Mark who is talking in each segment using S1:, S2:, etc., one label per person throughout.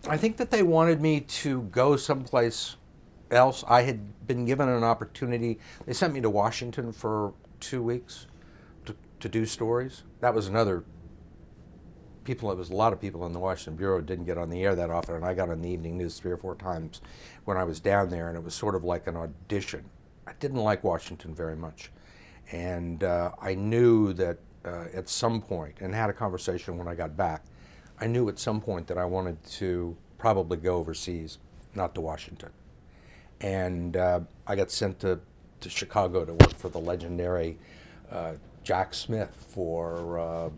S1: I think that they wanted me to go someplace else. I had been given an opportunity. They sent me to Washington for 2 weeks to do stories. That was another people. It was a lot of people in the Washington bureau didn't get on the air that often, and I got on the evening news 3 or 4 times when I was down there, and it was sort of like an audition. I didn't like Washington very much, and I knew that at some point, and had a conversation when I got back, I knew at some point that I wanted to probably go overseas, not to Washington. And I got sent to Chicago to work for the legendary Jack Smith for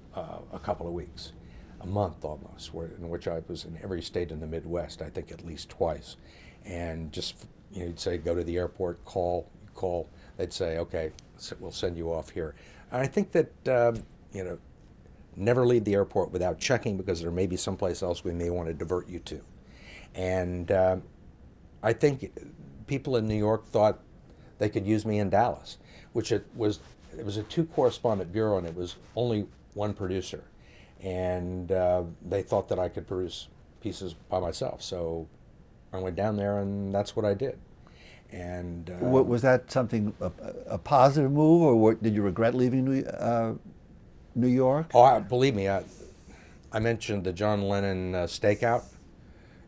S1: a couple of weeks, a month almost, in which I was in every state in the Midwest, I think at least twice. And just, you'd say, go to the airport, call, they'd say, okay, we'll send you off here. And I think that, never leave the airport without checking, because there may be someplace else we may want to divert you to. And I think people in New York thought they could use me in Dallas, which it was a 2-correspondent bureau, and it was only one producer. And they thought that I could produce pieces by myself. So I went down there, and that's what I did. And
S2: was that something, a positive move, or did you regret leaving New York?
S1: Oh, believe me, I mentioned the John Lennon stakeout,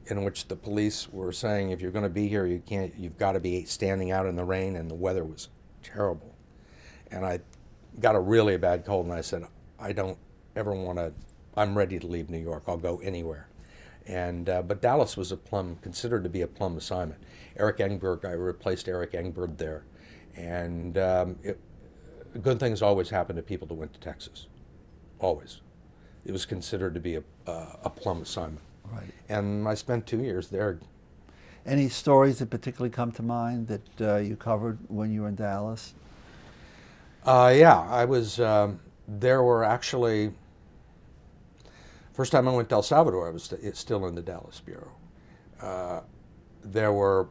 S1: in which the police were saying, if you're going to be here, you've got to be standing out in the rain, and the weather was terrible. And I got a really bad cold, and I said, I don't ever want to, I'm ready to leave New York. I'll go anywhere. And but Dallas was considered to be a plum assignment. Eric Engberg, I replaced Eric Engberg there. And good things always happen to people that went to Texas. Always. It was considered to be a plum assignment.
S2: Right.
S1: And I spent 2 years there.
S2: Any stories that particularly come to mind that you covered when you were in Dallas?
S1: Yeah, I was, there were actually, first time I went to El Salvador, I was still in the Dallas Bureau. There were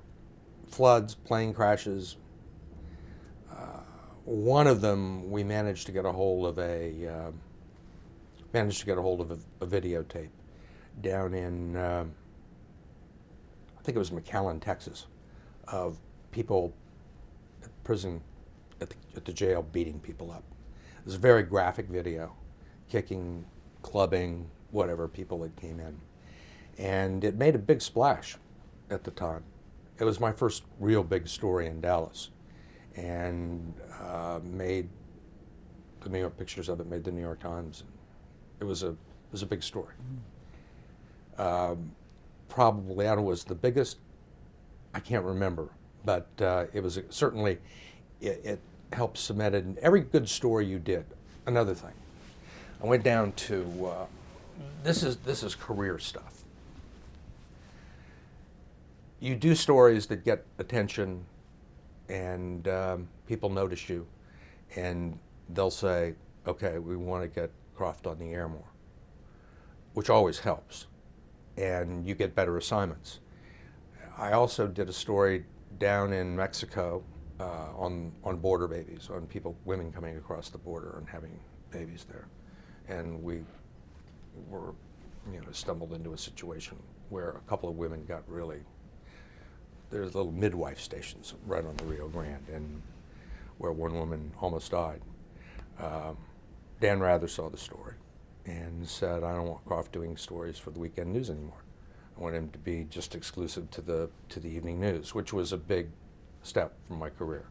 S1: floods, plane crashes. One of them, we managed to get a hold of a videotape down in, I think it was McAllen, Texas, of people at prison, at the jail, beating people up. It was a very graphic video, kicking, clubbing, whatever, people that came in. And it made a big splash at the time. It was my first real big story in Dallas, and made the New York, pictures of it made the New York Times. It was a big story. Probably, I don't know, was the biggest, I can't remember, but it was certainly, it helped cement it in every good story you did. Another thing, I went down to, this is career stuff. You do stories that get attention, and people notice you, and they'll say, okay, we want to get Kroft on the air more, which always helps, and you get better assignments. I also did a story down in Mexico on border babies, on women coming across the border and having babies there, and we were, stumbled into a situation where a couple of women got really, there's little midwife stations right on the Rio Grande, and where one woman almost died. Dan Rather saw the story and said, I don't want Kroft doing stories for the weekend news anymore. I want him to be just exclusive to the evening news, which was a big step from my career.